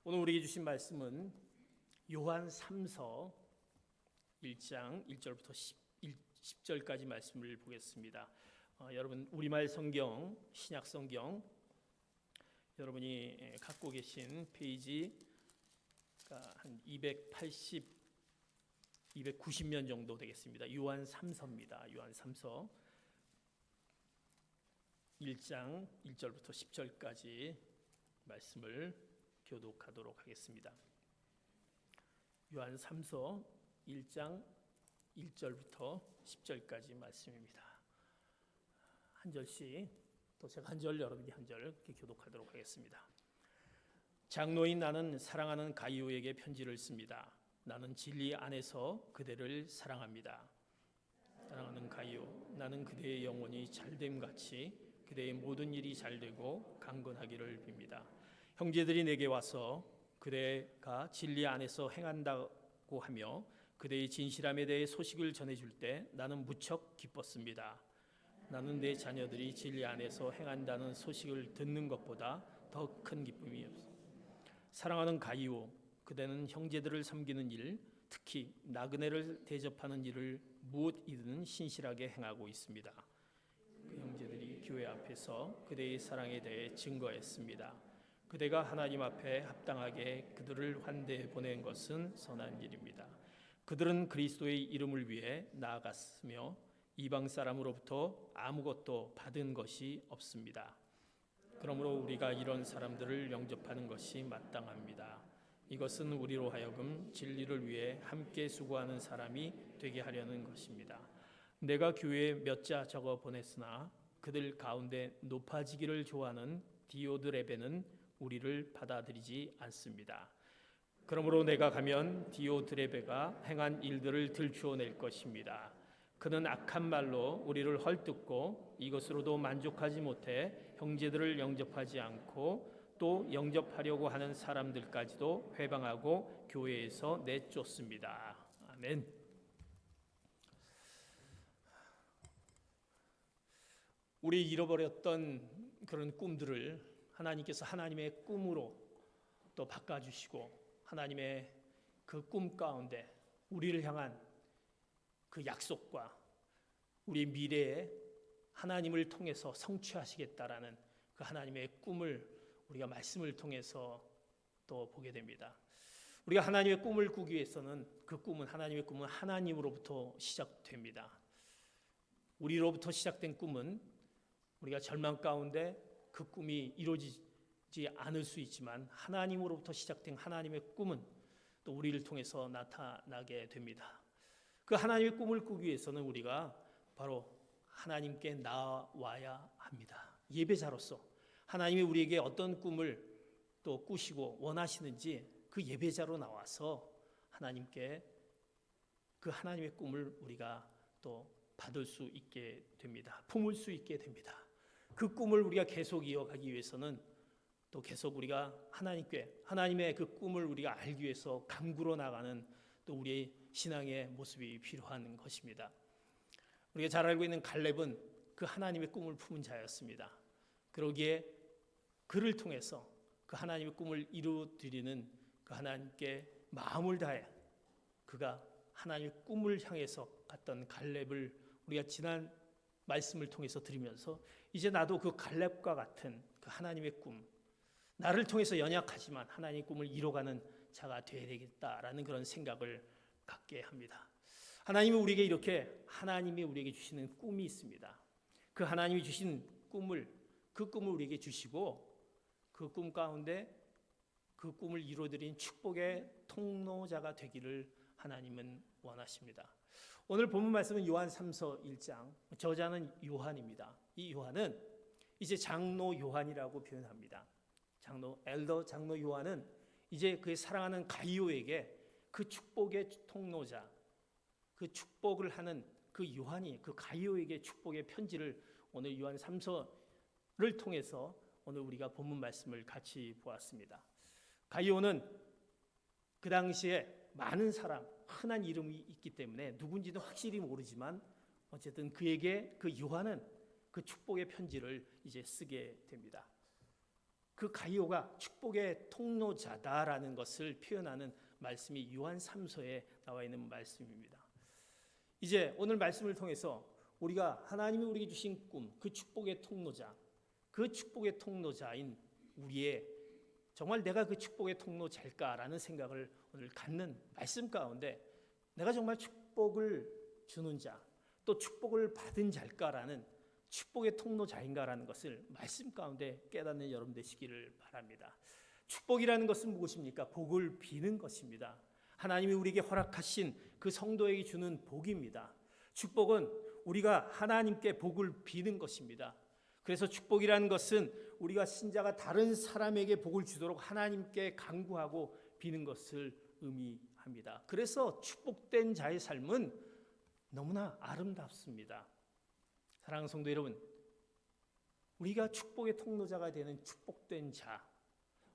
오늘 우리에게 주신 말씀은 요한 3서 1장 1절부터 10절까지 말씀을 보겠습니다. 여러분 우리말 성경, 신약 성경 여러분이 갖고 계신 페이지가 한 280, 290면 정도 되겠습니다. 요한 3서입니다. 요한 3서 1장 1절부터 10절까지 말씀을 교독하도록 하겠습니다. 요한 3서 1장 1절부터 10절까지 말씀입니다. 한 절씩 또 제가 한 절 여러분이 한 절 이렇게 교독하도록 하겠습니다. 장로인 나는 사랑하는 가이오에게 편지를 씁니다. 나는 진리 안에서 그대를 사랑합니다. 사랑하는 가이오, 나는 그대의 영혼이 잘됨 같이 그대의 모든 일이 잘되고 강건하기를 빕니다. 형제들이 내게 와서 그대가 진리 안에서 행한다고 하며 그대의 진실함에 대해 소식을 전해줄 때 나는 무척 기뻤습니다. 나는 내 자녀들이 진리 안에서 행한다는 소식을 듣는 것보다 더 큰 기쁨이 없습니다. 사랑하는 가이오, 그대는 형제들을 섬기는 일, 특히 나그네를 대접하는 일을 무엇이든 신실하게 행하고 있습니다. 그 형제들이 교회 앞에서 그대의 사랑에 대해 증거했습니다. 그대가 하나님 앞에 합당하게 그들을 환대해 보낸 것은 선한 일입니다. 그들은 그리스도의 이름을 위해 나아갔으며 이방 사람으로부터 아무것도 받은 것이 없습니다. 그러므로 우리가 이런 사람들을 영접하는 것이 마땅합니다. 이것은 우리로 하여금 진리를 위해 함께 수고하는 사람이 되게 하려는 것입니다. 내가 교회에 몇 자 적어 보냈으나 그들 가운데 높아지기를 좋아하는 디오드레베는 우리를 받아들이지 않습니다. 그러므로 내가 가면 디오드레베가 행한 일들을 들추어낼 것입니다. 그는 악한 말로 우리를 헐뜯고 이것으로도 만족하지 못해 형제들을 영접하지 않고 또 영접하려고 하는 사람들까지도 회방하고 교회에서 내쫓습니다. 아멘. 우리 잃어버렸던 그런 꿈들을 하나님께서 하나님의 꿈으로 또 바꿔주시고 하나님의 그 꿈 가운데 우리를 향한 그 약속과 우리 미래에 하나님을 통해서 성취하시겠다라는 그 하나님의 꿈을 우리가 말씀을 통해서 또 보게 됩니다. 우리가 하나님의 꿈을 꾸기 위해서는 그 꿈은 하나님의 꿈은 하나님으로부터 시작됩니다. 우리로부터 시작된 꿈은 우리가 절망 가운데 그 꿈이 이루어지지 않을 수 있지만 하나님으로부터 시작된 하나님의 꿈은 또 우리를 통해서 나타나게 됩니다. 그 하나님의 꿈을 꾸기 위해서는 우리가 바로 하나님께 나와야 합니다. 예배자로서 하나님이 우리에게 어떤 꿈을 또 꾸시고 원하시는지 그 예배자로 나와서 하나님께 그 하나님의 꿈을 우리가 또 받을 수 있게 됩니다. 품을 수 있게 됩니다. 그 꿈을 우리가 계속 이어가기 위해서는 또 계속 우리가 하나님의 그 꿈을 우리가 알기 위해서 강구로 나가는 또 우리의 신앙의 모습이 필요한 것입니다. 우리가 잘 알고 있는 갈렙은 그 하나님의 꿈을 품은 자였습니다. 그러기에 그를 통해서 그 하나님의 꿈을 이루어드리는 그 하나님께 마음을 다해 그가 하나님의 꿈을 향해서 갔던 갈렙을 우리가 지난 말씀을 통해서 들으면서 이제 나도 그 갈렙과 같은 그 하나님의 꿈, 나를 통해서 연약하지만 하나님의 꿈을 이뤄가는 자가 되어야 되겠다라는 그런 생각을 갖게 합니다. 하나님이 우리에게 주시는 꿈이 있습니다. 그 하나님이 주신 그 꿈을 우리에게 주시고 그 꿈 가운데 그 꿈을 이루어드린 축복의 통로자가 되기를 하나님은 원하십니다. 오늘 본문 말씀은 요한 3서 1장, 저자는 요한입니다. 이 요한은 이제 장로 요한이라고 표현합니다. 엘더 장로 요한은 이제 그의 사랑하는 가이오에게 그 축복의 통로자, 그 축복을 하는 그 요한이 그 가이오에게 축복의 편지를 오늘 요한 3서를 통해서 오늘 우리가 본문 말씀을 같이 보았습니다. 가이오는 그 당시에 많은 사람, 흔한 이름이 있기 때문에 누군지는 확실히 모르지만 어쨌든 그에게 그 요한은 그 축복의 편지를 이제 쓰게 됩니다. 그 가이오가 축복의 통로자다라는 것을 표현하는 말씀이 요한 3서에 나와 있는 말씀입니다. 이제 오늘 말씀을 통해서 우리가 하나님이 우리에게 주신 꿈, 그 축복의 통로자, 그 축복의 통로자인 우리의 정말 내가 그 축복의 통로자일까라는 생각을 오늘 갖는 말씀 가운데 내가 정말 축복을 주는 자, 또 축복을 받은 자일까라는 축복의 통로자인가라는 것을 말씀 가운데 깨닫는 여러분 되시기를 바랍니다. 축복이라는 것은 무엇입니까? 복을 비는 것입니다. 하나님이 우리에게 허락하신 그 성도에게 주는 복입니다. 축복은 우리가 하나님께 복을 비는 것입니다. 그래서 축복이라는 것은 우리가 신자가 다른 사람에게 복을 주도록 하나님께 간구하고 비는 것을 의미합니다. 그래서 축복된 자의 삶은 너무나 아름답습니다. 사랑하는 성도 여러분, 우리가 축복의 통로자가 되는 축복된 자,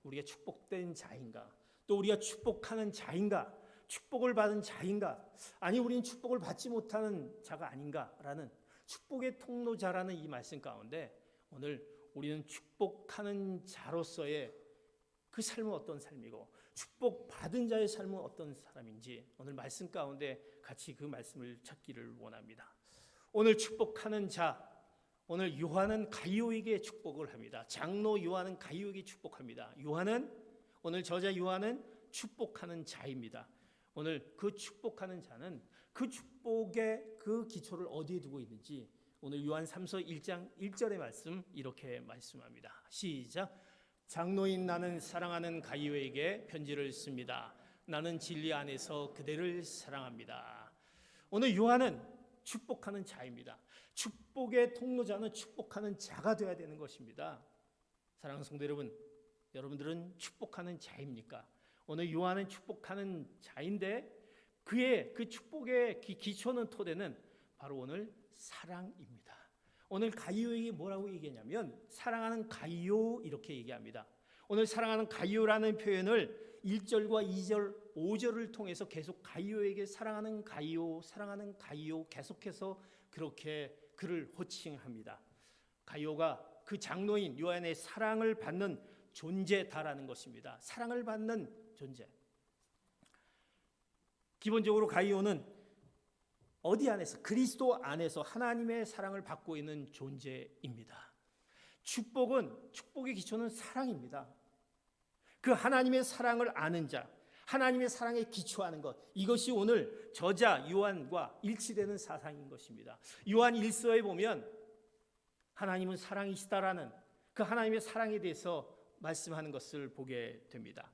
우리가 축복된 자인가? 또 우리가 축복하는 자인가? 축복을 받은 자인가? 아니 우리는 축복을 받지 못하는 자가 아닌가라는 축복의 통로자라는 이 말씀 가운데 오늘 우리는 축복하는 자로서의 그 삶은 어떤 삶이고 축복받은 자의 삶은 어떤 사람인지 오늘 말씀 가운데 같이 그 말씀을 찾기를 원합니다. 오늘 축복하는 자, 오늘 요한은 가이오에게 축복을 합니다. 장로 요한은 가이오에게 축복합니다. 오늘 저자 요한은 축복하는 자입니다. 오늘 그 축복하는 자는 그 축복의 그 기초를 어디에 두고 있는지 오늘 요한 3서 1장 1절의 말씀 이렇게 말씀합니다. 시작. 장로인 나는 사랑하는 가이오에게 편지를 씁니다. 나는 진리 안에서 그대를 사랑합니다. 오늘 요한은 축복하는 자입니다. 축복의 통로자는 축복하는 자가 되어야 되는 것입니다. 사랑하는 성도 여러분, 여러분들은 축복하는 자입니까? 오늘 요한은 축복하는 자인데 그의 그 축복의 기초는 토대는 바로 오늘 사랑입니다. 오늘 가이오에게 뭐라고 얘기하냐면 사랑하는 가이오 이렇게 얘기합니다. 오늘 사랑하는 가이오라는 표현을 1절과 2절, 5절을 통해서 계속 가이오에게 사랑하는 가이오 계속해서 그렇게 그를 호칭합니다. 가이오가 그 장로인 요한의 사랑을 받는 존재다라는 것입니다. 사랑을 받는 존재. 기본적으로 가이오는 어디 안에서? 그리스도 안에서 하나님의 사랑을 받고 있는 존재입니다. 축복의 기초는 사랑입니다. 그 하나님의 사랑을 아는 자, 하나님의 사랑에 기초하는 것, 이것이 오늘 저자 요한과 일치되는 사상인 것입니다. 요한 1서에 보면 하나님은 사랑이시다라는 그 하나님의 사랑에 대해서 말씀하는 것을 보게 됩니다.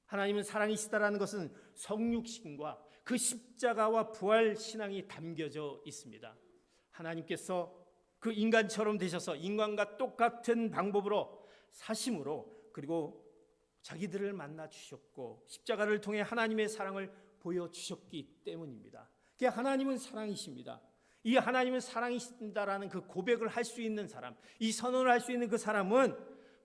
하나님은 사랑이시다라는 것은 성육신과 그 십자가와 부활 신앙이 담겨져 있습니다. 하나님께서 그 인간처럼 되셔서 인간과 똑같은 방법으로 사심으로 그리고 자기들을 만나 주셨고 십자가를 통해 하나님의 사랑을 보여주셨기 때문입니다. 하나님은 사랑이십니다. 이 하나님은 사랑이신다라는 그 고백을 할 수 있는 사람, 이 선언을 할 수 있는 그 사람은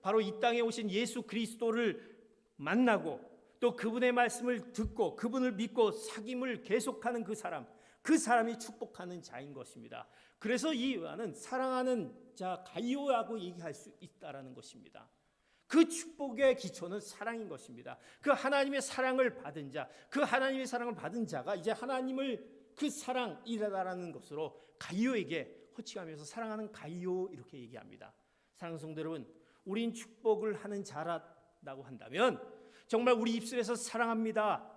바로 이 땅에 오신 예수 그리스도를 만나고 또 그분의 말씀을 듣고 그분을 믿고 사귐을 계속하는 그 사람이 축복하는 자인 것입니다. 그래서 이 요한은 사랑하는 자 가이오라고 얘기할 수 있다라는 것입니다. 그 축복의 기초는 사랑인 것입니다. 그 하나님의 사랑을 받은 자, 그 하나님의 사랑을 받은 자가 이제 하나님을 그 사랑이라는 것으로 가이오에게 호칭하면서 사랑하는 가이오 이렇게 얘기합니다. 사랑하는 성도 여러분, 우린 축복을 하는 자라고 한다면 정말 우리 입술에서 사랑합니다,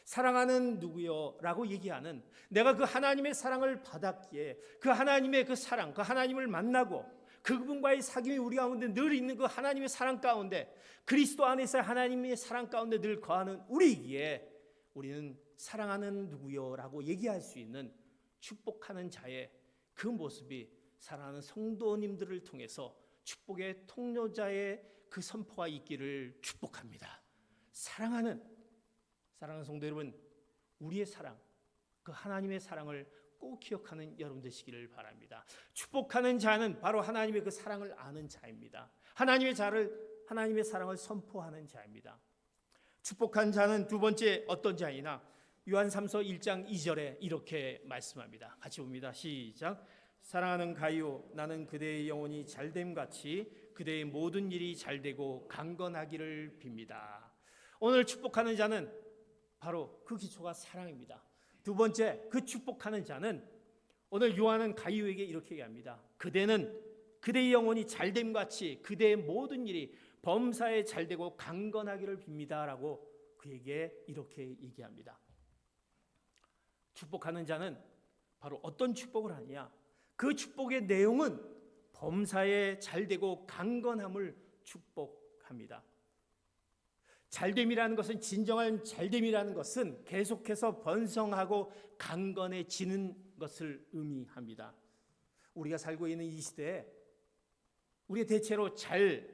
사랑하는 누구요? 라고 얘기하는 내가 그 하나님의 사랑을 받았기에 그 하나님의 그 사랑, 그 하나님을 만나고 그분과의 사귐이 우리 가운데 늘 있는 그 하나님의 사랑 가운데 그리스도 안에서 하나님의 사랑 가운데 늘 거하는 우리이기에 우리는 사랑하는 누구요? 라고 얘기할 수 있는 축복하는 자의 그 모습이 사랑하는 성도님들을 통해서 축복의 통로자의 그 선포가 있기를 축복합니다. 사랑하는 성도 여러분, 우리의 사랑, 그 하나님의 사랑을 꼭 기억하는 여러분 되시기를 바랍니다. 축복하는 자는 바로 하나님의 그 사랑을 아는 자입니다. 하나님의 사랑을 선포하는 자입니다. 축복한 자는 두 번째 어떤 자이나 요한 3서 1장 2절에 이렇게 말씀합니다. 같이 봅니다. 시작. 사랑하는 가이오, 나는 그대의 영혼이 잘됨같이 그대의 모든 일이 잘되고 강건하기를 빕니다. 오늘 축복하는 자는 바로 그 기초가 사랑입니다. 두 번째, 그 축복하는 자는 오늘 요한은 가이오에게 이렇게 얘기합니다. 그대는 그대의 영혼이 잘됨 같이 그대의 모든 일이 범사에 잘되고 강건하기를 빕니다 라고 그에게 이렇게 얘기합니다. 축복하는 자는 바로 어떤 축복을 하느냐, 그 축복의 내용은 범사에 잘되고 강건함을 축복합니다. 잘됨이라는 것은, 진정한 잘됨이라는 것은 계속해서 번성하고 강건해지는 것을 의미합니다. 우리가 살고 있는 이 시대에 우리가 대체로 잘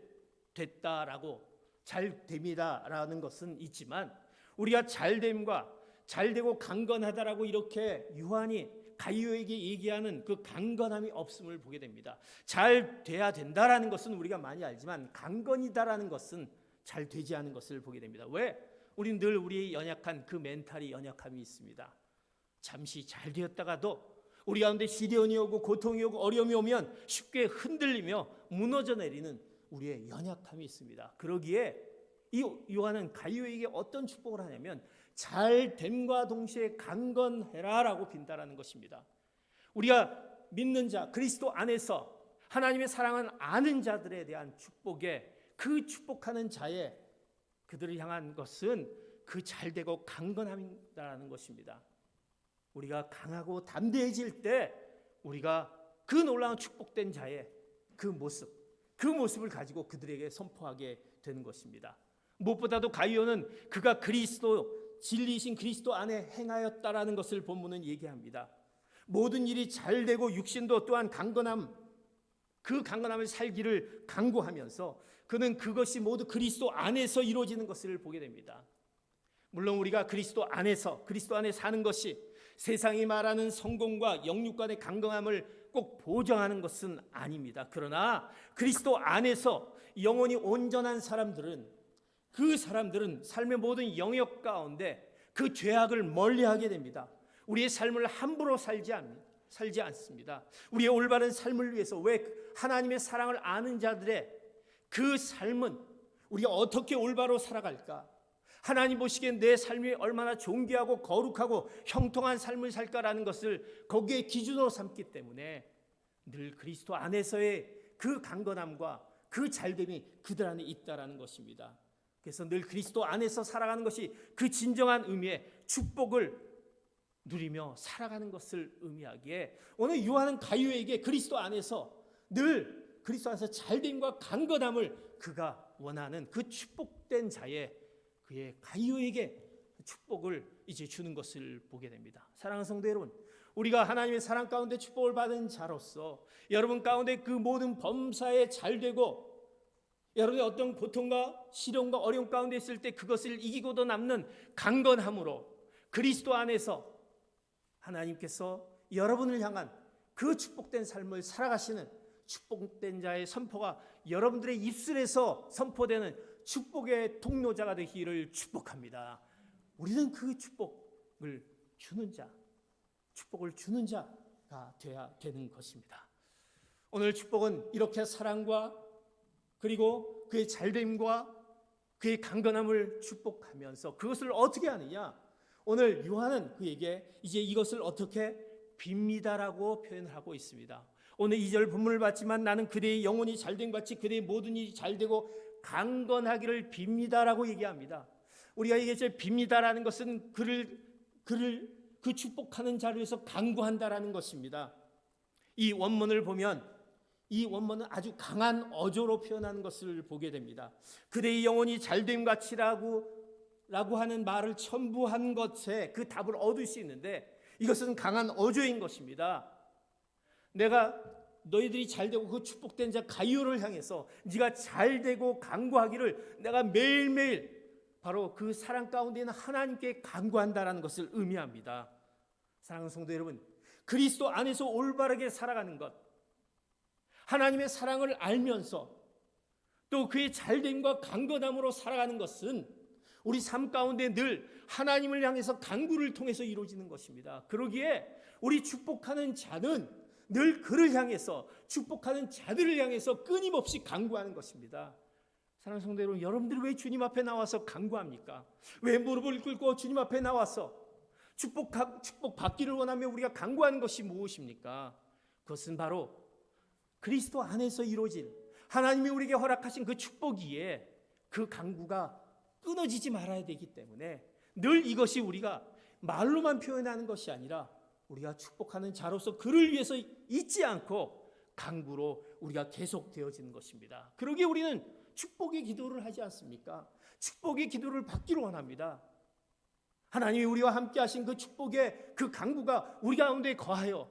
됐다라고, 잘 됩니다라는 것은 있지만, 우리가 잘됨과 잘되고 강건하다라고 이렇게 요한이 가이오에게 얘기하는 그 강건함이 없음을 보게 됩니다. 잘 돼야 된다라는 것은 우리가 많이 알지만, 강건이다라는 것은 잘 되지 않은 것을 보게 됩니다. 왜? 우리는 늘 우리의 연약한 그 멘탈이 연약함이 있습니다. 잠시 잘 되었다가도 우리 가운데 시련이 오고 고통이 오고 어려움이 오면 쉽게 흔들리며 무너져 내리는 우리의 연약함이 있습니다. 그러기에 이 요한은 가이오에게 어떤 축복을 하냐면, 잘됨과 동시에 강건해라라고 빈다라는 것입니다. 우리가 믿는 자, 그리스도 안에서 하나님의 사랑을 아는 자들에 대한 축복에, 그 축복하는 자의 그들을 향한 것은 그 잘되고 강건함이라는 것입니다. 우리가 강하고 담대해질 때 우리가 그 놀라운 축복된 자의 그 모습을 가지고 그들에게 선포하게 되는 것입니다. 무엇보다도 가이오는 그가 진리이신 그리스도 안에 행하였다라는 것을 본문은 얘기합니다. 모든 일이 잘되고 육신도 또한 그 강건함을 살기를 강구하면서 그는 그것이 모두 그리스도 안에서 이루어지는 것을 보게 됩니다. 물론 우리가 그리스도 안에 사는 것이 세상이 말하는 성공과 영육 간의 강건함을 꼭 보장하는 것은 아닙니다. 그러나 그리스도 안에서 영혼이 온전한 사람들은, 그 사람들은 삶의 모든 영역 가운데 그 죄악을 멀리하게 됩니다. 우리의 삶을 함부로 살지 않습니다. 우리의 올바른 삶을 위해서, 왜? 하나님의 사랑을 아는 자들의 그 삶은 우리가 어떻게 올바로 살아갈까, 하나님 보시기엔 내 삶이 얼마나 존귀하고 거룩하고 형통한 삶을 살까라는 것을 거기에 기준으로 삼기 때문에 늘 그리스도 안에서의 그 강건함과 그 잘됨이 그들 안에 있다라는 것입니다. 그래서 늘 그리스도 안에서 살아가는 것이 그 진정한 의미의 축복을 누리며 살아가는 것을 의미하기에, 오늘 요한은 가이오에게 그리스도 안에서 잘됨과 강건함을 그가 원하는 그 축복된 자의, 그의 가이오에게 축복을 이제 주는 것을 보게 됩니다. 사랑하는 성도 여러분, 우리가 하나님의 사랑 가운데 축복을 받은 자로서 여러분 가운데 그 모든 범사에 잘되고, 여러분의 어떤 고통과 시련과 어려움 가운데 있을 때 그것을 이기고도 남는 강건함으로 그리스도 안에서 하나님께서 여러분을 향한 그 축복된 삶을 살아가시는 축복된 자의 선포가 여러분들의 입술에서 선포되는 축복의 통로자가 되기를 축복합니다. 우리는 그 축복을 주는 자가 되어야 되는 것입니다. 오늘 축복은 이렇게 사랑과 그리고 그의 잘됨과 그의 강건함을 축복하면서 그것을 어떻게 하느냐, 오늘 요한은 그에게 이제 이것을 어떻게 빕니다라고 표현을 하고 있습니다. 오늘 2절 본문을 봤지만, 나는 그대의 영혼이 잘됨 같이 그대의 모든 일이 잘되고 강건하기를 빕니다라고 얘기합니다. 우리가 이게 빕니다라는 것은 그 축복하는 자를 위해서 간구한다라는 것입니다. 이 원문을 보면 이 원문은 아주 강한 어조로 표현하는 것을 보게 됩니다. 그대의 영혼이 잘됨 같이라고 하는 말을 첨부한 것에 그 답을 얻을 수 있는데, 이것은 강한 어조인 것입니다. 내가 너희들이 잘되고 그 축복된 자 가이오를 향해서 네가 잘되고 간구하기를 내가 매일매일 바로 그 사랑 가운데 있는 하나님께 간구한다라는 것을 의미합니다. 사랑하는 성도 여러분, 그리스도 안에서 올바르게 살아가는 것, 하나님의 사랑을 알면서 또 그의 잘됨과 강건함으로 살아가는 것은 우리 삶 가운데 늘 하나님을 향해서 간구를 통해서 이루어지는 것입니다. 그러기에 우리 축복하는 자는 늘 그를 향해서, 축복하는 자들을 향해서 끊임없이 간구하는 것입니다. 사랑하는 성도 여러분, 여러분들이 왜 주님 앞에 나와서 간구합니까? 왜 무릎을 꿇고 주님 앞에 나와서 축복 받기를 원하며 우리가 간구하는 것이 무엇입니까? 그것은 바로 그리스도 안에서 이루어질 하나님이 우리에게 허락하신 그 축복이에 그 간구가 끊어지지 말아야 되기 때문에 늘 이것이 우리가 말로만 표현하는 것이 아니라 우리가 축복하는 자로서 그를 위해서 잊지 않고 간구로 우리가 계속 되어지는 것입니다. 그러기에 우리는 축복의 기도를 하지 않습니까? 축복의 기도를 받기를 원합니다. 하나님이 우리와 함께 하신 그 축복의 그 간구가 우리 가운데 거하여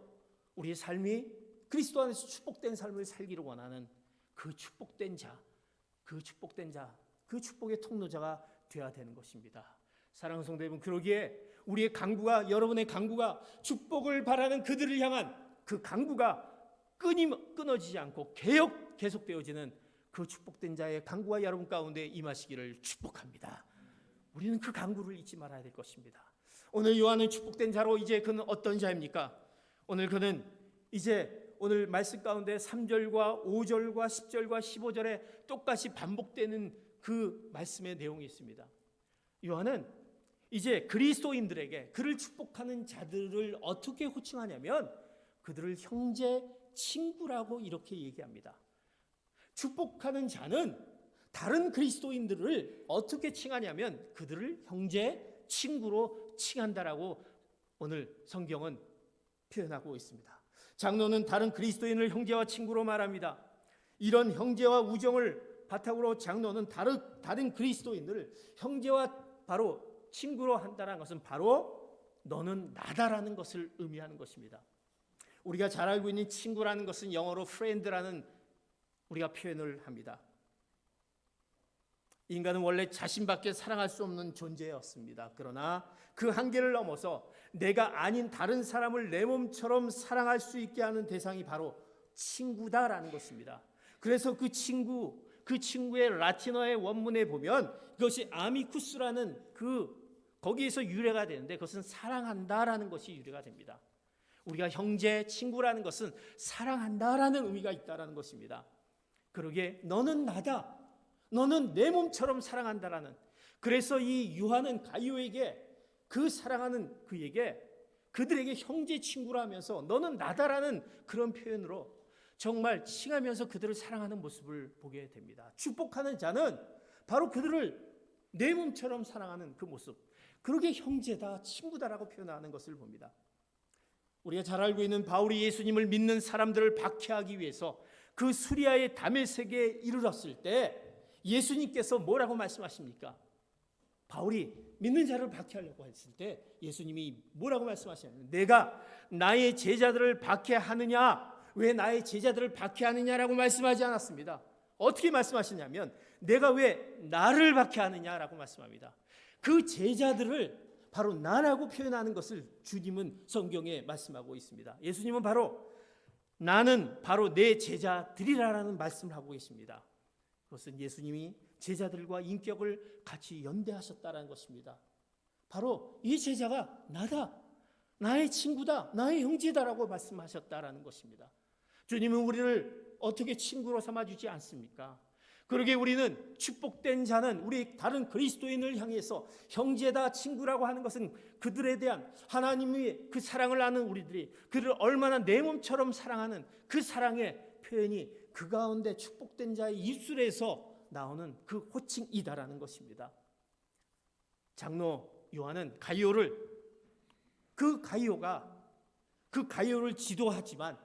우리의 삶이 그리스도 안에서 축복된 삶을 살기를 원하는 그 축복된 자, 그 축복의 통로자가 되어야 되는 것입니다. 사랑하는 성도 여러분, 그러기에 우리의 간구가, 여러분의 간구가 축복을 바라는 그들을 향한 그 간구가 끊어지지 않고 계속되어지는 그 축복된 자의 간구가 여러분 가운데 임하시기를 축복합니다. 우리는 그 간구를 잊지 말아야 될 것입니다. 오늘 요한은 축복된 자로, 이제 그는 어떤 자입니까? 오늘 그는 이제 오늘 말씀 가운데 3절과 5절과 10절과 15절에 똑같이 반복되는 그 말씀의 내용이 있습니다. 요한은 이제 그리스도인들에게 그를 축복하는 자들을 어떻게 호칭하냐면 그들을 형제, 친구라고 이렇게 얘기합니다. 축복하는 자는 다른 그리스도인들을 어떻게 칭하냐면 그들을 형제, 친구로 칭한다라고 오늘 성경은 표현하고 있습니다. 장로는 다른 그리스도인을 형제와 친구로 말합니다. 이런 형제와 우정을 바탕으로 장로는 다른 그리스도인들을 형제와 바로 친구로 한다는 것은 바로 너는 나다라는 것을 의미하는 것입니다. 우리가 잘 알고 있는 친구라는 것은 영어로 friend라는 우리가 표현을 합니다. 인간은 원래 자신밖에 사랑할 수 없는 존재였습니다. 그러나 그 한계를 넘어서 내가 아닌 다른 사람을 내 몸처럼 사랑할 수 있게 하는 대상이 바로 친구다라는 것입니다. 그래서 그 친구의 라틴어의 원문에 보면 그것이 아미쿠스라는 거기에서 유래가 되는데 그것은 사랑한다라는 것이 유래가 됩니다. 우리가 형제, 친구라는 것은 사랑한다라는 의미가 있다라는 것입니다. 그러기에 너는 나다, 너는 내 몸처럼 사랑한다라는, 그래서 이 요한은 가이오에게 그 사랑하는 그들에게 형제, 친구라 하면서 너는 나다라는 그런 표현으로 정말 칭하면서 그들을 사랑하는 모습을 보게 됩니다. 축복하는 자는 바로 그들을 내 몸처럼 사랑하는 그 모습, 그러게 형제다, 친구다라고 표현하는 것을 봅니다. 우리가 잘 알고 있는 바울이 예수님을 믿는 사람들을 박해하기 위해서 그 수리아의 다메섹에 이르렀을 때 예수님께서 뭐라고 말씀하십니까? 바울이 믿는 자를 박해하려고 했을 때 예수님이 뭐라고 말씀하시냐면 내가 나의 제자들을 박해하느냐, 왜 나의 제자들을 박해하느냐라고 말씀하지 않았습니다. 어떻게 말씀하시냐면 내가 왜 나를 박해하느냐라고 말씀합니다. 그 제자들을 바로 나라고 표현하는 것을 주님은 성경에 말씀하고 있습니다. 예수님은 바로 나는 바로 내 제자들이라는 말씀을 하고 계십니다. 그것은 예수님이 제자들과 인격을 같이 연대하셨다는 것입니다. 바로 이 제자가 나다, 나의 친구다, 나의 형제다라고 말씀하셨다라는 것입니다. 주님은 우리를 어떻게 친구로 삼아주지 않습니까? 그러기에 우리는 축복된 자는 우리 다른 그리스도인을 향해서 형제다, 친구라고 하는 것은 그들에 대한 하나님의 그 사랑을 아는 우리들이 그를 얼마나 내 몸처럼 사랑하는 그 사랑의 표현이 그 가운데 축복된 자의 입술에서 나오는 그 호칭이다라는 것입니다. 장로 요한은 그 가이오를 지도하지만,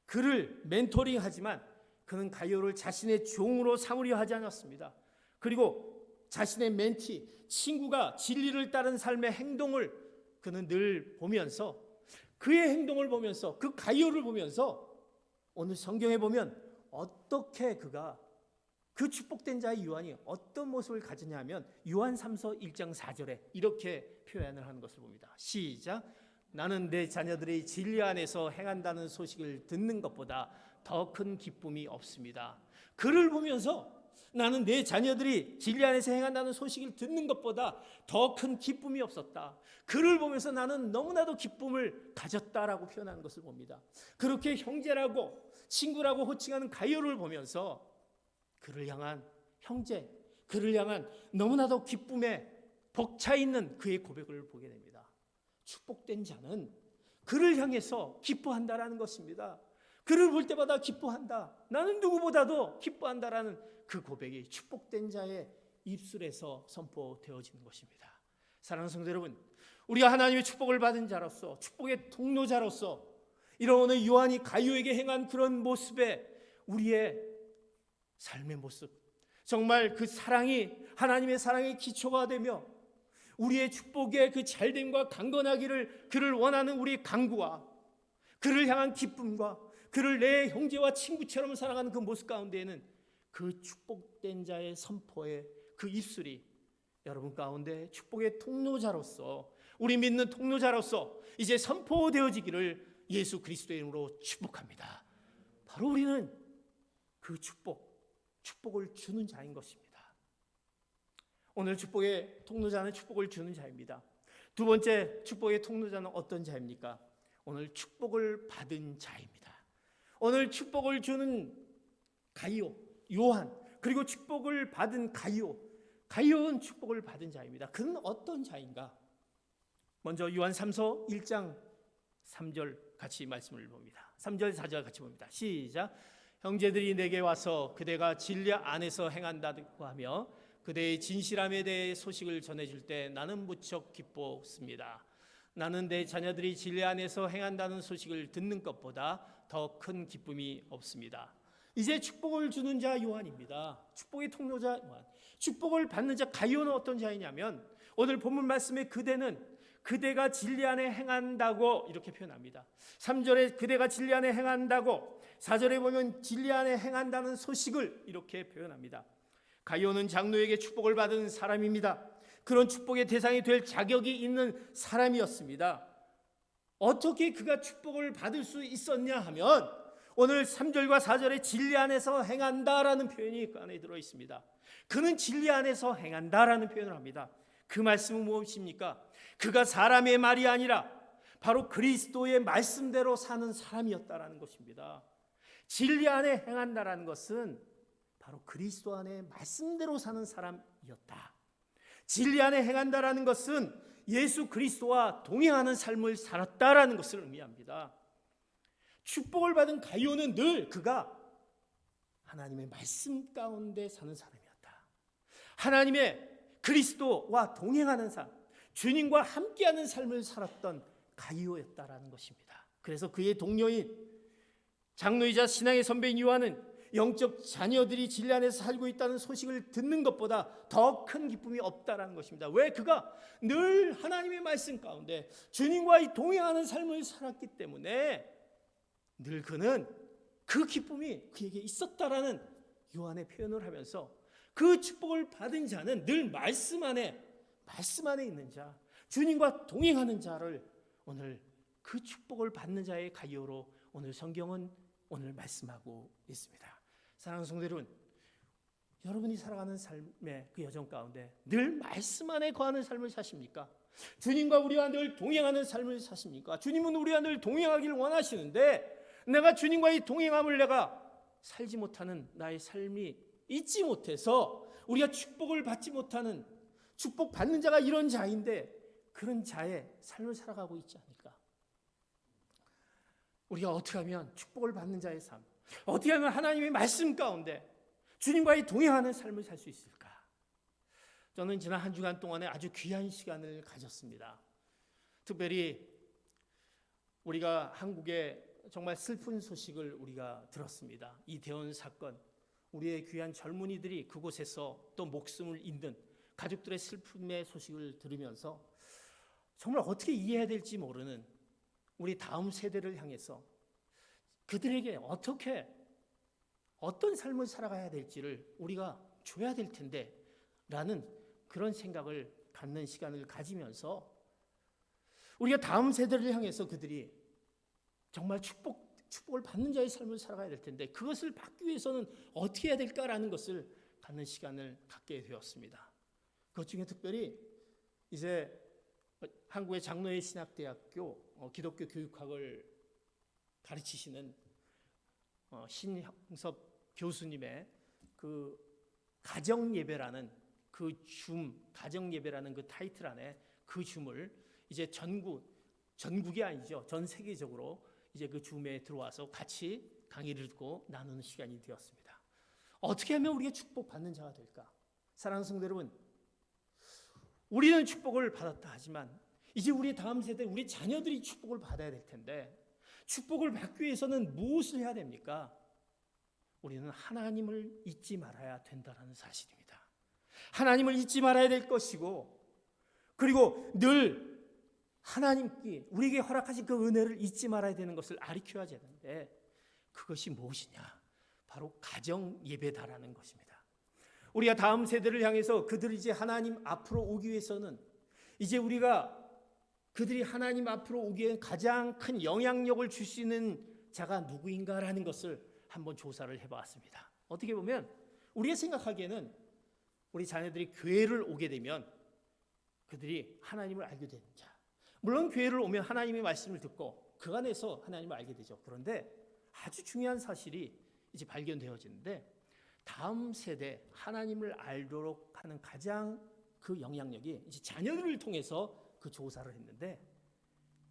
그를 멘토링하지만 그는 가이오를 자신의 종으로 삼으려 하지 않았습니다. 그리고 자신의 멘티, 친구가 진리를 따른 삶의 행동을 그는 늘 보면서, 그의 행동을 보면서, 그 가이오를 보면서 오늘 성경에 보면 어떻게 그 축복된 자의 요한이 어떤 모습을 가지냐면 요한 3서 1장 4절에 이렇게 표현을 하는 것을 봅니다. 시작. 나는 내 자녀들이 진리 안에서 행한다는 소식을 듣는 것보다 더 큰 기쁨이 없습니다. 그를 보면서 나는 내 자녀들이 진리 안에서 행한다는 소식을 듣는 것보다 더 큰 기쁨이 없었다. 그를 보면서 나는 너무나도 기쁨을 가졌다라고 표현하는 것을 봅니다. 그렇게 형제라고 친구라고 호칭하는 가룟을 보면서 그를 향한 형제, 그를 향한 너무나도 기쁨에 벅차 있는 그의 고백을 보게 됩니다. 축복된 자는 그를 향해서 기뻐한다라는 것입니다. 그를 볼 때마다 기뻐한다. 나는 누구보다도 기뻐한다라는 그 고백이 축복된 자의 입술에서 선포되어지는 것입니다. 사랑하는 성도 여러분, 우리가 하나님의 축복을 받은 자로서, 축복의 통로자로서 이런 오늘 요한이 가룟에게 행한 그런 모습에 우리의 삶의 모습, 정말 그 사랑이 하나님의 사랑의 기초가 되며 우리의 축복의 그 잘됨과 강건하기를 그를 원하는 우리의 간구와 그를 향한 기쁨과 그를 내 형제와 친구처럼 사랑하는 그 모습 가운데에는 그 축복된 자의 선포의 그 입술이 여러분 가운데 축복의 통로자로서, 우리 믿는 통로자로서 이제 선포되어지기를 예수 그리스도의 이름으로 축복합니다. 바로 우리는 그 축복을 주는 자인 것입니다. 오늘 축복의 통로자는 축복을 주는 자입니다. 두 번째 축복의 통로자는 어떤 자입니까? 오늘 축복을 받은 자입니다. 오늘 축복을 주는 가룟, 요한, 그리고 축복을 받은 가룟은 축복을 받은 자입니다. 그는 어떤 자인가? 먼저 요한 3서 1장 3절 같이 말씀을 봅니다. 3절 4절 같이 봅니다. 시작. 형제들이 내게 와서 그대가 진리 안에서 행한다고 하며 그대의 진실함에 대해 소식을 전해줄 때 나는 무척 기뻤습니다. 나는 내 자녀들이 진리 안에서 행한다는 소식을 듣는 것보다 더 큰 기쁨이 없습니다. 이제 축복을 주는 자 요한입니다. 축복의 통로자 요한. 축복을 받는 자 가룟은 어떤 자이냐면 오늘 본문 말씀에 그대가 진리 안에 행한다고 이렇게 표현합니다. 3절에 그대가 진리 안에 행한다고, 4절에 보면 진리 안에 행한다는 소식을 이렇게 표현합니다. 가룟은 장로에게 축복을 받은 사람입니다. 그런 축복의 대상이 될 자격이 있는 사람이었습니다. 어떻게 그가 축복을 받을 수 있었냐 하면 오늘 3절과 4절에 진리 안에서 행한다라는 표현이 그 안에 들어 있습니다. 그는 진리 안에서 행한다라는 표현을 합니다. 그 말씀은 무엇입니까? 그가 사람의 말이 아니라 바로 그리스도의 말씀대로 사는 사람이었다라는 것입니다. 진리 안에 행한다라는 것은 바로 그리스도 안에 말씀대로 사는 사람이었다. 진리 안에 행한다라는 것은 예수 그리스도와 동행하는 삶을 살았다라는 것을 의미합니다. 축복을 받은 가룟은 늘 그가 하나님의 말씀 가운데 사는 사람이었다. 하나님의 그리스도와 동행하는 삶, 주님과 함께하는 삶을 살았던 가룟이었다라는 것입니다. 그래서 그의 동료인 장로이자 신앙의 선배인 요한은 영적 자녀들이 진리 안에서 살고 있다는 소식을 듣는 것보다 더 큰 기쁨이 없다라는 것입니다. 왜? 그가 늘 하나님의 말씀 가운데 주님과 동행하는 삶을 살았기 때문에 늘 그는 그 기쁨이 그에게 있었다라는 요한의 표현을 하면서 그 축복을 받은 자는 늘 말씀 안에 있는 자, 주님과 동행하는 자를 오늘 그 축복을 받는 자의 가룟으로 오늘 성경은 오늘 말씀하고 있습니다. 사랑하는 성도 여러분, 여러분이 살아가는 삶의 그 여정 가운데 늘 말씀 안에 거하는 삶을 사십니까? 주님과 우리와 늘 동행하는 삶을 사십니까? 주님은 우리와 늘 동행하기를 원하시는데 내가 주님과의 동행함을 내가 살지 못하는 나의 삶이 있지 못해서 우리가 축복을 받지 못하는, 축복 받는 자가 이런 자인데 그런 자의 삶을 살아가고 있지 않을까? 우리가 어떻게 하면 축복을 받는 자의 삶, 어떻게 하면 하나님의 말씀 가운데 주님과의 동행하는 삶을 살 수 있을까? 저는 지난 한 주간 동안에 아주 귀한 시간을 가졌습니다. 특별히 우리가 한국의 정말 슬픈 소식을 우리가 들었습니다. 이태원 사건, 우리의 귀한 젊은이들이 그곳에서 또 목숨을 잃는 가족들의 슬픔의 소식을 들으면서 정말 어떻게 이해해야 될지 모르는 우리 다음 세대를 향해서 그들에게 어떤 삶을 살아가야 될지를 우리가 줘야 될 텐데 라는 그런 생각을 갖는 시간을 가지면서 우리가 다음 세대를 향해서 그들이 정말 축복을 받는 자의 삶을 살아가야 될 텐데 그것을 받기 위해서는 어떻게 해야 될까라는 것을 갖는 시간을 갖게 되었습니다. 그것 중에 특별히 이제 한국의 장로회 신학대학교 기독교 교육학을 가르치시는 신형섭 교수님의 그 가정예배라는 가정예배라는 그 타이틀 안에 그 줌을 이제 전국이 아니죠. 전 세계적으로 이제 그 줌에 들어와서 같이 강의를 듣고 나누는 시간이 되었습니다. 어떻게 하면 우리가 축복받는 자가 될까? 사랑하는 성도 여러분, 우리는 축복을 받았다 하지만 이제 우리 다음 세대, 우리 자녀들이 축복을 받아야 될 텐데 축복을 받기 위해서는 무엇을 해야 됩니까? 우리는 하나님을 잊지 말아야 된다는 사실입니다. 하나님을 잊지 말아야 될 것이고, 그리고 늘 하나님께 우리에게 허락하신 그 은혜를 잊지 말아야 되는 것을 알려줘야 되는데, 그것이 무엇이냐? 바로 가정 예배다라는 것입니다. 우리가 다음 세대를 향해서 그들이 이제 하나님 앞으로 오기 위해서는 이제 우리가 그들이 하나님 앞으로 오기에 가장 큰 영향력을 줄 수 있는 자가 누구인가라는 것을 한번 조사를 해봤습니다. 어떻게 보면 우리가 생각하기에는 우리 자녀들이 교회를 오게 되면 그들이 하나님을 알게 되는 자, 물론 교회를 오면 하나님의 말씀을 듣고 그 안에서 하나님을 알게 되죠. 그런데 아주 중요한 사실이 이제 발견되어지는데, 다음 세대 하나님을 알도록 하는 가장 그 영향력이 이제 자녀들을 통해서 그 조사를 했는데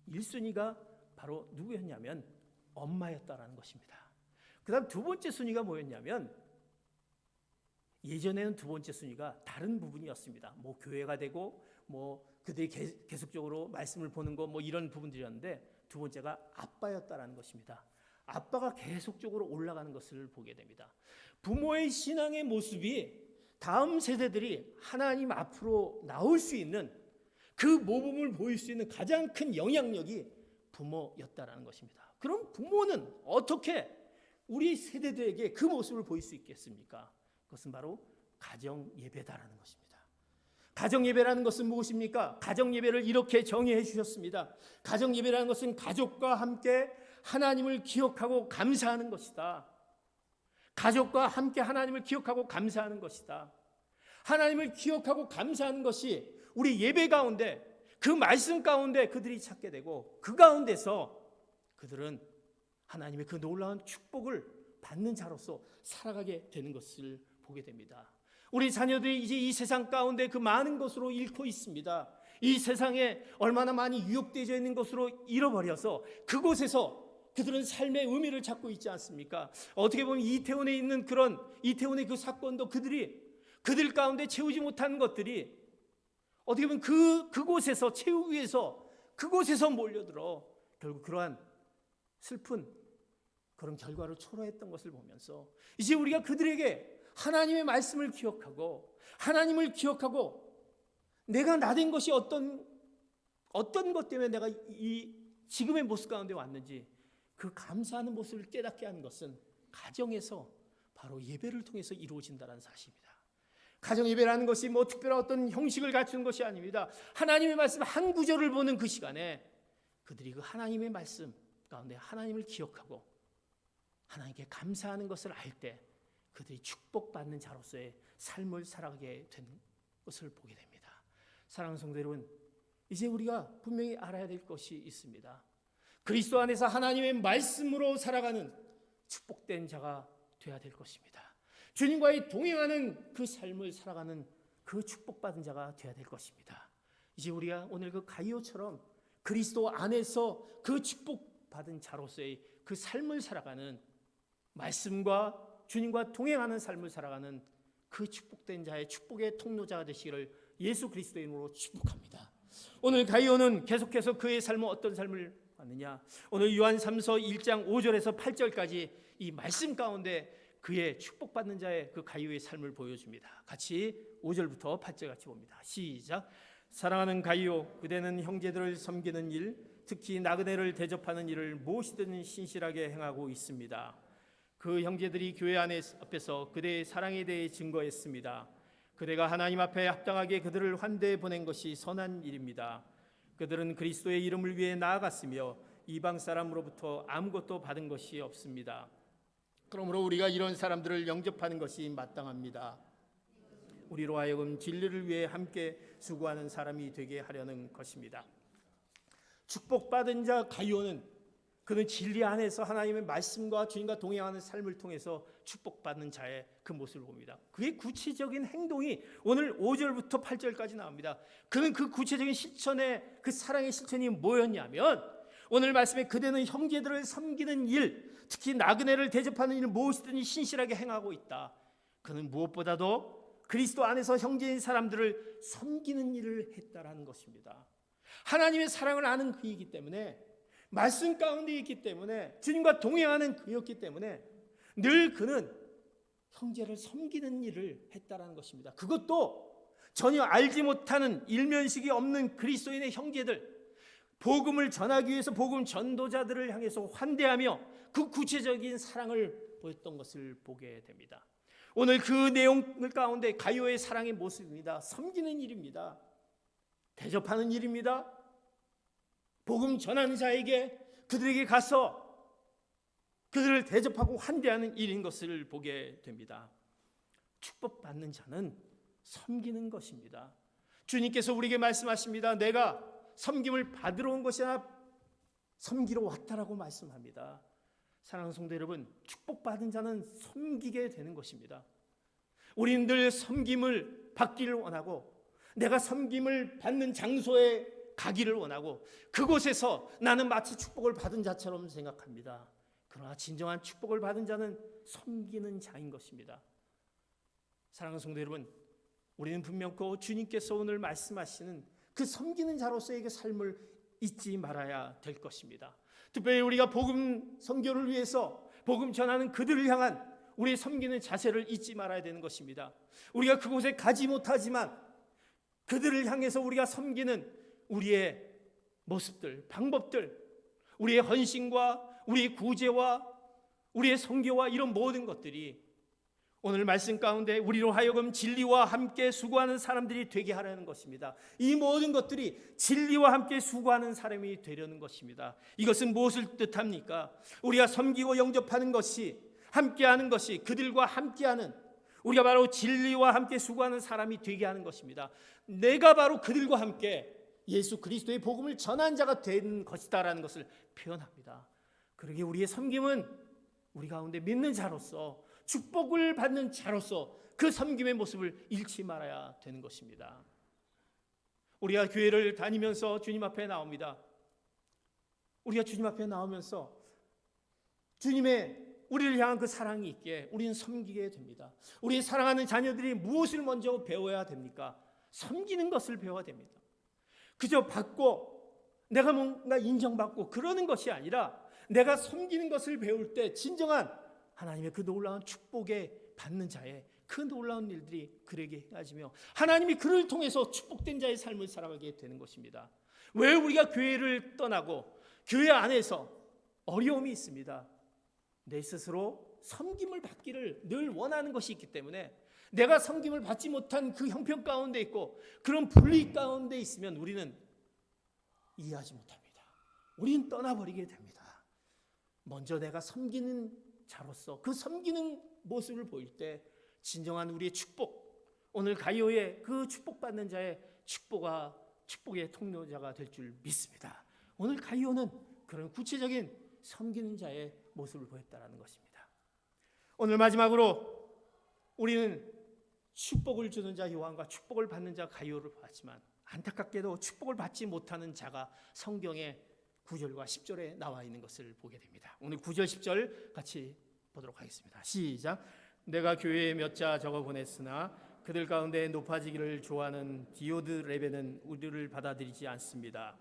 1순위가 바로 누구였냐면 엄마였다라는 것입니다. 그 다음 두 번째 순위가 뭐였냐면, 예전에는 두 번째 순위가 다른 부분이었습니다. 뭐 교회가 되고 뭐 그들이 계속적으로 말씀을 보는 거 뭐 이런 부분들이었는데, 두 번째가 아빠였다라는 것입니다. 아빠가 계속적으로 올라가는 것을 보게 됩니다. 부모의 신앙의 모습이 다음 세대들이 하나님 앞으로 나올 수 있는 그 모범을 보일 수 있는 가장 큰 영향력이 부모였다라는 것입니다. 그럼 부모는 어떻게 우리 세대들에게 그 모습을 보일 수 있겠습니까? 그것은 바로 가정 예배다라는 것입니다. 가정 예배라는 것은 무엇입니까? 가정 예배를 이렇게 정의해 주셨습니다. 가정 예배라는 것은 가족과 함께 하나님을 기억하고 감사하는 것이다. 가족과 함께 하나님을 기억하고 감사하는 것이다. 하나님을 기억하고 감사하는 것이 우리 예배 가운데, 그 말씀 가운데 그들이 찾게 되고, 그 가운데서 그들은 하나님의 그 놀라운 축복을 받는 자로서 살아가게 되는 것을 보게 됩니다. 우리 자녀들이 이제 이 세상 가운데 그 많은 것으로 잃고 있습니다. 이 세상에 얼마나 많이 유혹되어 있는 것으로 잃어버려서 그곳에서 그들은 삶의 의미를 찾고 있지 않습니까? 어떻게 보면 이태원에 있는 그런 이태원의 그 사건도 그들 가운데 채우지 못한 것들이 어떻게 보면 그곳에서 채우기 위해서 그곳에서 몰려들어 결국 그러한 슬픈 그런 결과를 초래했던 것을 보면서 이제 우리가 그들에게 하나님의 말씀을 기억하고 하나님을 기억하고 내가 나된 것이 어떤 것 때문에 내가 이 지금의 모습 가운데 왔는지 그 감사하는 모습을 깨닫게 하는 것은 가정에서 바로 예배를 통해서 이루어진다는 사실입니다. 가정 예배라는 것이 뭐 특별한 어떤 형식을 갖추는 것이 아닙니다. 하나님의 말씀 한 구절을 보는 그 시간에 그들이 그 하나님의 말씀 가운데 하나님을 기억하고 하나님께 감사하는 것을 알 때 그들이 축복받는 자로서의 삶을 살아가게 된 것을 보게 됩니다. 사랑하는 성도 여러분, 이제 우리가 분명히 알아야 될 것이 있습니다. 그리스도 안에서 하나님의 말씀으로 살아가는 축복된 자가 되어야 될 것입니다. 주님과의 동행하는 그 삶을 살아가는 그 축복받은 자가 되어야 될 것입니다. 이제 우리가 오늘 그 가이오처럼 그리스도 안에서 그 축복받은 자로서의 그 삶을 살아가는, 말씀과 주님과 동행하는 삶을 살아가는 그 축복된 자의 축복의 통로자가 되시기를 예수 그리스도의 이름으로 축복합니다. 오늘 가이오는 계속해서 그의 삶은 어떤 삶을 왔느냐, 오늘 요한 3서 1장 5절에서 8절까지 이 말씀 가운데 그의 축복받는 자의 그 가이오의 삶을 보여줍니다. 같이 5절부터 8절 같이 봅니다. 시작. 사랑하는 가이오, 그대는 형제들을 섬기는 일, 특히 나그네를 대접하는 일을 무엇이든 신실하게 행하고 있습니다. 그 형제들이 교회 앞에서 그대의 사랑에 대해 증거했습니다. 그대가 하나님 앞에 합당하게 그들을 환대해 보낸 것이 선한 일입니다. 그들은 그리스도의 이름을 위해 나아갔으며 이방 사람으로부터 아무것도 받은 것이 없습니다. 그러므로 우리가 이런 사람들을 영접하는 것이 마땅합니다. 우리로 하여금 진리를 위해 함께 수고하는 사람이 되게 하려는 것입니다. 축복받은 자 가룟은 그는 진리 안에서 하나님의 말씀과 주님과 동행하는 삶을 통해서 축복받는 자의 그 모습을 봅니다. 그의 구체적인 행동이 오늘 5절부터 8절까지 나옵니다. 그는 그 구체적인 실천의 그 사랑의 실천이 뭐였냐면 오늘 말씀에 그대는 형제들을 섬기는 일, 특히 나그네를 대접하는 일을 무엇이든지 신실하게 행하고 있다. 그는 무엇보다도 그리스도 안에서 형제인 사람들을 섬기는 일을 했다라는 것입니다. 하나님의 사랑을 아는 그이기 때문에, 말씀 가운데 있기 때문에, 주님과 동행하는 그였기 때문에 늘 그는 형제를 섬기는 일을 했다라는 것입니다. 그것도 전혀 알지 못하는 일면식이 없는 그리스도인의 형제들, 복음을 전하기 위해서 복음 전도자들을 향해서 환대하며 그 구체적인 사랑을 보였던 것을 보게 됩니다. 오늘 그 내용 가운데 가룟의 사랑의 모습입니다. 섬기는 일입니다. 대접하는 일입니다. 복음 전하는 자에게 그들에게 가서 그들을 대접하고 환대하는 일인 것을 보게 됩니다. 축복받는 자는 섬기는 것입니다. 주님께서 우리에게 말씀하십니다. 내가 섬김을 받으러 온 것이 아니라 섬기러 왔다라고 말씀합니다. 사랑하는 성도 여러분, 축복받은 자는 섬기게 되는 것입니다. 우리는 늘 섬김을 받기를 원하고, 내가 섬김을 받는 장소에 가기를 원하고, 그곳에서 나는 마치 축복을 받은 자처럼 생각합니다. 그러나 진정한 축복을 받은 자는 섬기는 자인 것입니다. 사랑하는 성도 여러분, 우리는 분명코 주님께서 오늘 말씀하시는 그 섬기는 자로서의 그 삶을 잊지 말아야 될 것입니다. 특별히 우리가 복음 선교를 위해서 복음 전하는 그들을 향한 우리의 섬기는 자세를 잊지 말아야 되는 것입니다. 우리가 그곳에 가지 못하지만 그들을 향해서 우리가 섬기는 우리의 모습들, 방법들, 우리의 헌신과 우리의 구제와 우리의 선교와 이런 모든 것들이 오늘 말씀 가운데 우리로 하여금 진리와 함께 수고하는 사람들이 되게 하려는 것입니다. 이 모든 것들이 진리와 함께 수고하는 사람이 되려는 것입니다. 이것은 무엇을 뜻합니까? 우리가 섬기고 영접하는 것이, 함께하는 것이, 그들과 함께하는, 우리가 바로 진리와 함께 수고하는 사람이 되게 하는 것입니다. 내가 바로 그들과 함께 예수 그리스도의 복음을 전한 자가 된 것이다라는 것을 표현합니다. 그러기에 우리의 섬김은 우리 가운데 믿는 자로서, 축복을 받는 자로서 그 섬김의 모습을 잃지 말아야 되는 것입니다. 우리가 교회를 다니면서 주님 앞에 나옵니다. 우리가 주님 앞에 나오면서 주님의 우리를 향한 그 사랑이 있게 우리는 섬기게 됩니다. 우리 사랑하는 자녀들이 무엇을 먼저 배워야 됩니까? 섬기는 것을 배워야 됩니다. 그저 받고 내가 뭔가 인정받고 그러는 것이 아니라 내가 섬기는 것을 배울 때 진정한 하나님의 그 놀라운 축복에 받는 자의 그 놀라운 일들이 그에게 행하지며 하나님이 그를 통해서 축복된 자의 삶을 살아가게 되는 것입니다. 왜 우리가 교회를 떠나고 교회 안에서 어려움이 있습니다. 내 스스로 섬김을 받기를 늘 원하는 것이 있기 때문에 내가 섬김을 받지 못한 그 형편 가운데 있고 그런 분리 가운데 있으면 우리는 이해하지 못합니다. 우리는 떠나버리게 됩니다. 먼저 내가 섬기는 자로서 그 섬기는 모습을 보일 때 진정한 우리의 축복, 오늘 가룟의 그 축복받는 자의 축복의 통로자가 될 줄 믿습니다. 오늘 가룟은 그런 구체적인 섬기는 자의 모습을 보였다는 것입니다. 오늘 마지막으로 우리는 축복을 주는 자 요한과 축복을 받는 자 가룟을 봤지만 안타깝게도 축복을 받지 못하는 자가 성경에 9절과 10절에 나와 있는 것을 보게 됩니다. 오늘 9절 10절 같이 보도록 하겠습니다. 시작. 내가 교회에 몇 자 적어 보냈으나 그들 가운데 높아지기를 좋아하는 디오드 레베는 우리를 받아들이지 않습니다.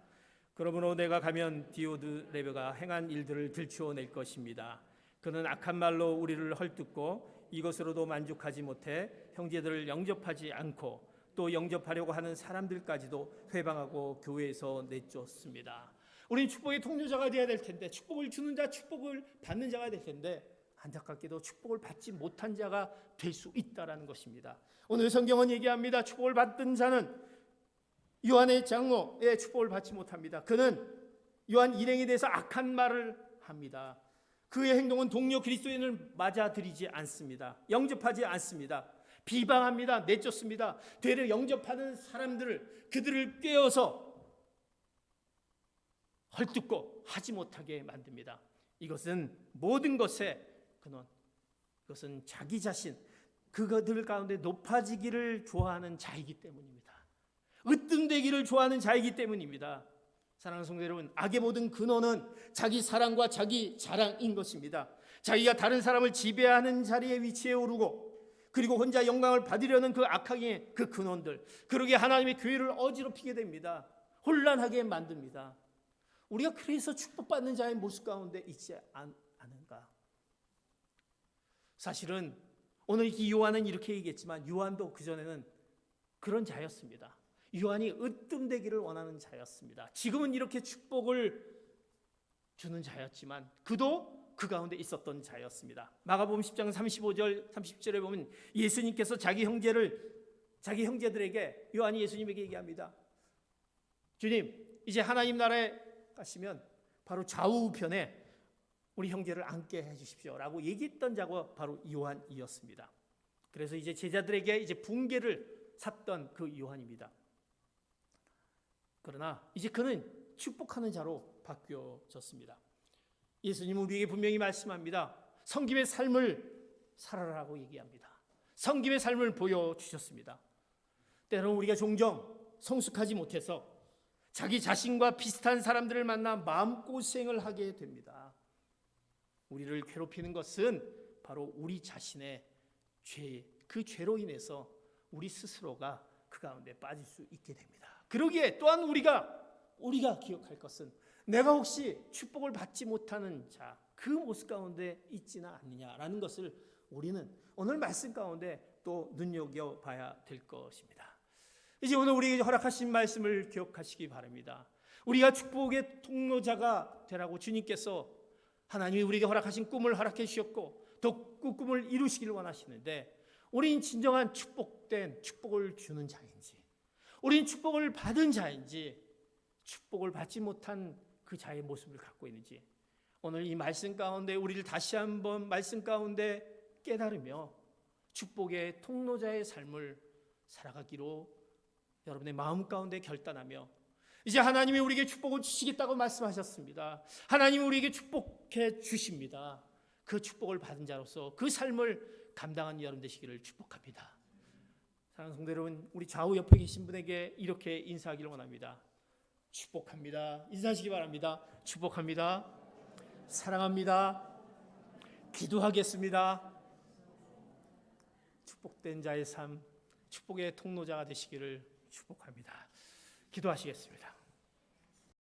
그러므로 내가 가면 디오드 레베가 행한 일들을 들추어낼 것입니다. 그는 악한 말로 우리를 헐뜯고 이것으로도 만족하지 못해 형제들을 영접하지 않고 또 영접하려고 하는 사람들까지도 회방하고 교회에서 내쫓습니다. 우리는 축복의 통로자가 되어야 될 텐데, 축복을 주는 자, 축복을 받는 자가 될 텐데 안타깝게도 축복을 받지 못한 자가 될 수 있다라는 것입니다. 오늘 성경은 얘기합니다. 축복을 받던 자는 요한의 장로의 축복을 받지 못합니다. 그는 요한 일행에 대해서 악한 말을 합니다. 그의 행동은 동료 그리스도인을 맞아들이지 않습니다. 영접하지 않습니다. 비방합니다. 내쫓습니다. 되려 영접하는 사람들을 그들을 꿰어서 헐뜯고 하지 못하게 만듭니다. 이것은 모든 것의 근원, 그것은 자기 자신, 그들 가운데 높아지기를 좋아하는 자이기 때문입니다. 으뜸되기를 좋아하는 자이기 때문입니다. 사랑하는 성도 여러분, 악의 모든 근원은 자기 사랑과 자기 자랑인 것입니다. 자기가 다른 사람을 지배하는 자리에 위치해 오르고 그리고 혼자 영광을 받으려는 그 악행의 그 근원들, 그러게 하나님의 교회를 어지럽히게 됩니다. 혼란하게 만듭니다. 우리가 그래서 축복받는 자의 모습 가운데 있지 않은가? 사실은 오늘 이 요한은 이렇게 얘기했지만 요한도 그전에는 그런 자였습니다. 요한이 으뜸되기를 원하는 자였습니다. 지금은 이렇게 축복을 주는 자였지만 그도 그 가운데 있었던 자였습니다. 마가복음 10장 35절 30절에 보면 예수님께서 자기 형제들에게, 요한이 예수님에게 얘기합니다. 주님, 이제 하나님 나라에 가시면 바로 좌우편에 우리 형제를 앉게 해주십시오 라고 얘기했던 자가 바로 요한이었습니다. 그래서 이제 제자들에게 이제 붕괴를 샀던 그 요한입니다. 그러나 이제 그는 축복하는 자로 바뀌어졌습니다. 예수님은 우리에게 분명히 말씀합니다. 성김의 삶을 살아라고 얘기합니다. 성김의 삶을 보여주셨습니다. 때로는 우리가 종종 성숙하지 못해서 자기 자신과 비슷한 사람들을 만나 마음고생을 하게 됩니다. 우리를 괴롭히는 것은 바로 우리 자신의 죄, 그 죄로 인해서 우리 스스로가 그 가운데 빠질 수 있게 됩니다. 그러기에 또한 우리가 기억할 것은 내가 혹시 축복을 받지 못하는 자, 그 모습 가운데 있지는 않느냐라는 것을 우리는 오늘 말씀 가운데 또 눈여겨봐야 될 것입니다. 이제 오늘 우리에게 허락하신 말씀을 기억하시기 바랍니다. 우리가 축복의 통로자가 되라고 주님께서 하나님이 우리에게 허락하신 꿈을 허락해 주셨고 또 그 꿈을 이루시기를 원하시는데, 우리는 진정한 축복된 축복을 주는 자인지, 우리는 축복을 받은 자인지, 축복을 받지 못한 그 자의 모습을 갖고 있는지, 오늘 이 말씀 가운데 우리를 다시 한번 말씀 가운데 깨달으며 축복의 통로자의 삶을 살아가기로 여러분의 마음 가운데 결단하며, 이제 하나님이 우리에게 축복을 주시겠다고 말씀하셨습니다. 하나님이 우리에게 축복해 주십니다. 그 축복을 받은 자로서 그 삶을 감당한 여러분 되시기를 축복합니다. 사랑하는 성도 여러분, 우리 좌우 옆에 계신 분에게 이렇게 인사하기를 원합니다. 축복합니다. 인사하시기 바랍니다. 축복합니다. 사랑합니다. 기도하겠습니다. 축복된 자의 삶, 축복의 통로자가 되시기를 축복합니다. 기도하시겠습니다.